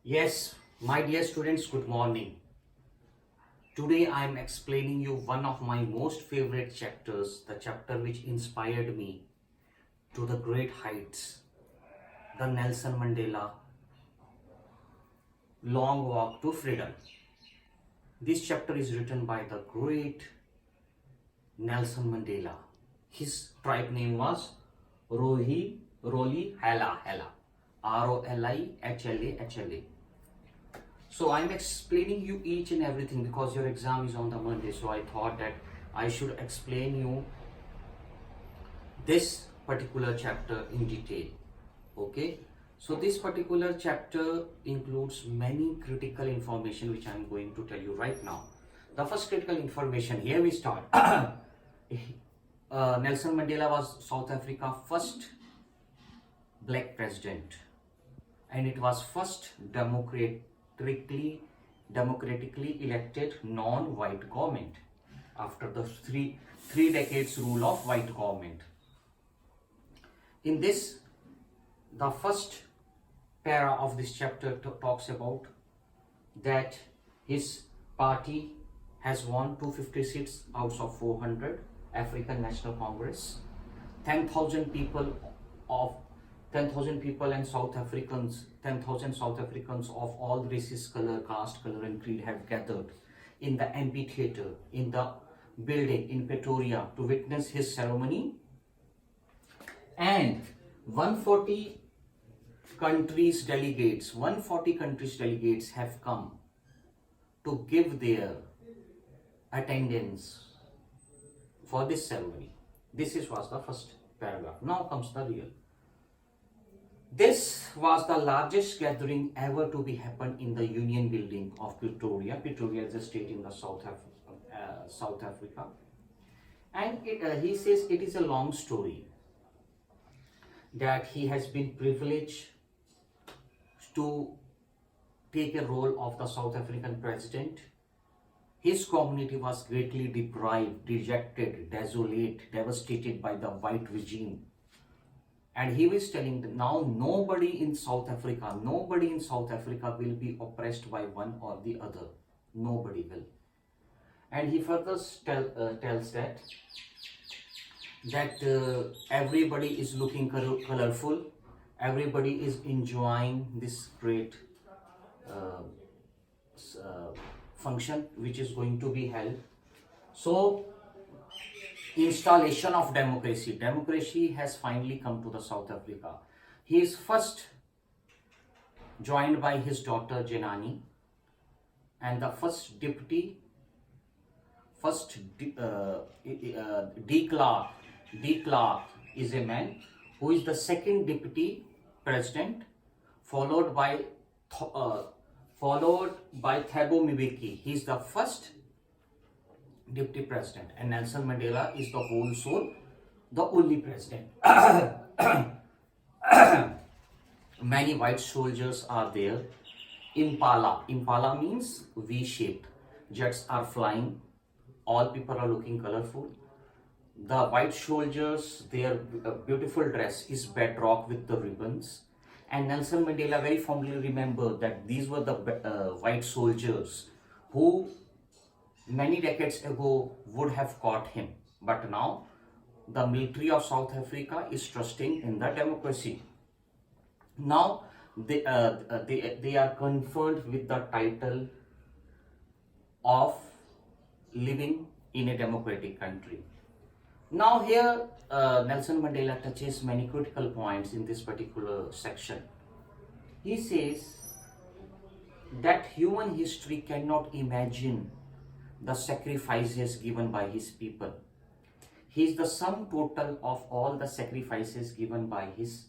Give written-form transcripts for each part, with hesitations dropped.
Yes, my dear students, good morning. Today I am explaining you one of my most favorite chapters, the chapter which inspired me to the great heights, the Nelson Mandela Long Walk to Freedom. This chapter is written by the great Nelson Mandela. His tribe name was Roli Hala, ROLIHLA. So I'm explaining you each and everything because your exam is on the Monday. So I thought that I should explain you this particular chapter in detail. Okay. So this particular chapter includes many critical information which I'm going to tell you right now. The first critical information, here we start. Nelson Mandela was South Africa's first black president, and it was first democratically elected non-white government after the three decades rule of white government. In this, the first para of this chapter talks about that his party has won 250 seats out of 400 African National Congress. 10,000 people and South Africans, 10,000 South Africans of all races, color, caste, color and creed have gathered in the amphitheater, in the building in Pretoria to witness his ceremony. And 140 countries delegates have come to give their attendance for this ceremony. This was the first paragraph. Now comes the real. This was the largest gathering ever to be happened in the Union Building of Pretoria. Pretoria is a state in the South Africa. And he says it is a long story that he has been privileged to take a role of the South African president. His community was greatly deprived, dejected, desolate, devastated by the white regime. And he was telling that now nobody in South Africa will be oppressed by one or the other. Nobody will. And he further tells that everybody is looking colorful, everybody is enjoying this great function which is going to be held. So installation of democracy has finally come to the South Africa. He is first joined by his daughter Janani, and the first deputy, D Clark is a man who is the second deputy president, followed by Thabo Mbeki. He is the first deputy president, and Nelson Mandela is the whole soul, the only president. Many white soldiers are there. Impala means V-shaped. Jets are flying. All people are looking colorful. The white soldiers, their beautiful dress is bedrock with the ribbons. And Nelson Mandela very fondly remembered that these were the white soldiers who many decades ago would have caught him. But now the military of South Africa is trusting in the democracy. Now they are confirmed with the title of living in a democratic country. Now here Nelson Mandela touches many critical points in this particular section. He says that human history cannot imagine the sacrifices given by his people. He is the sum total of all the sacrifices given by his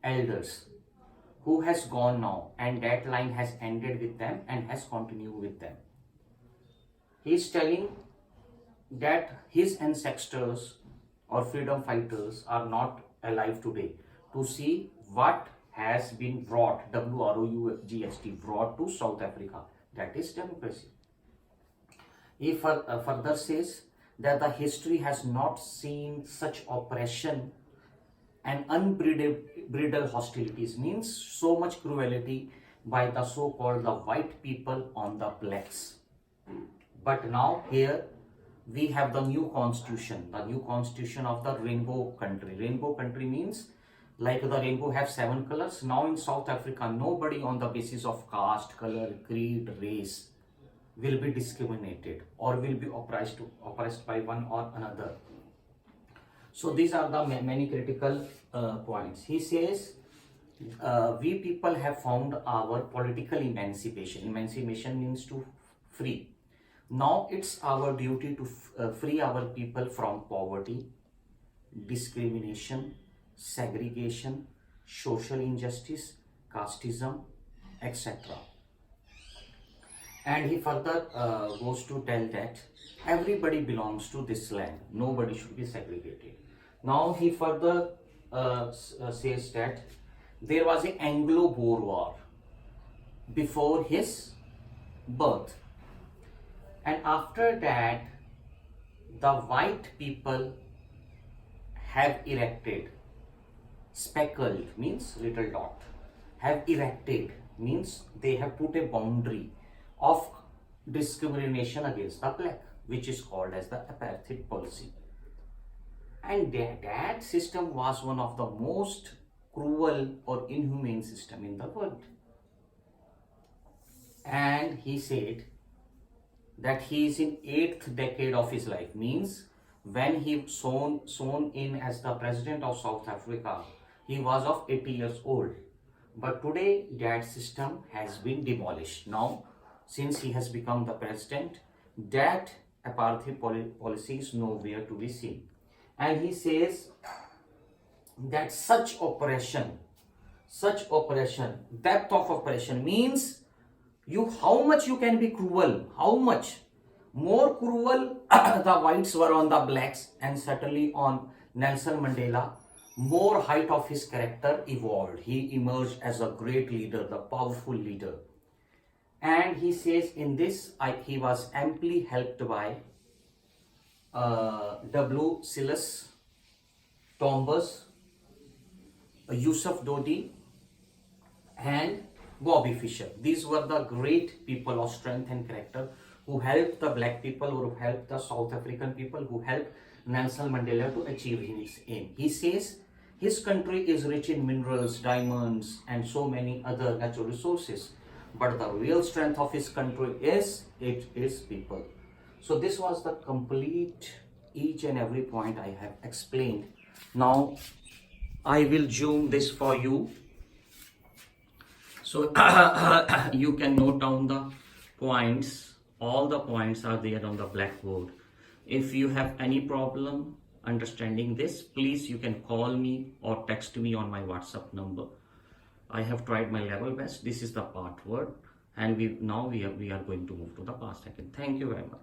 elders who has gone now, and that line has ended with them and has continued with them. He is telling that his ancestors or freedom fighters are not alive today to see what has been brought, WROUGST, brought to South Africa, that is democracy. He further says that the history has not seen such oppression and unbridled hostilities, means so much cruelty by the so-called the white people on the blacks. But now here we have the new constitution of the rainbow country. Rainbow country means like the rainbow have 7 colors. Now in South Africa, nobody on the basis of caste, color, creed, race will be discriminated or will be oppressed by one or another. So these are the many critical points. He says, we people have found our political emancipation. Emancipation means to free. Now it's our duty to free our people from poverty, discrimination, segregation, social injustice, casteism, etc. And he further goes to tell that everybody belongs to this land. Nobody should be segregated. Now he further says that there was an Anglo-Boer war before his birth. And after that, the white people have erected, speckled means little dot, have erected means they have put a boundary of discrimination against the black, which is called as the apartheid policy. And that system was one of the most cruel or inhumane system in the world. And he said that he is in 8th decade of his life, means when he sworn in as the president of South Africa, he was of 80 years old. But today that system has been demolished. Now, since he has become the president, that apartheid policy is nowhere to be seen. And he says that such oppression, depth of oppression means how much you can be cruel, how much more cruel the whites were on the blacks, and certainly on Nelson Mandela, more height of his character evolved. He emerged as a great leader, the powerful leader. And he says in this, he was amply helped by W. Silas Tombers, Yusuf Dodi, and Bobby Fischer. These were the great people of strength and character who helped the black people, who helped the South African people, who helped Nelson Mandela to achieve his aim. He says his country is rich in minerals, diamonds, and so many other natural resources. But the real strength of his country is people. So this was the complete, each and every point I have explained. Now I will zoom this for you, so you can note down the points. All the points are there on the blackboard. If you have any problem understanding this, please you can call me or text me on my WhatsApp number. I have tried my level best. This is the part word, and we are going to move to the past second. Thank you very much.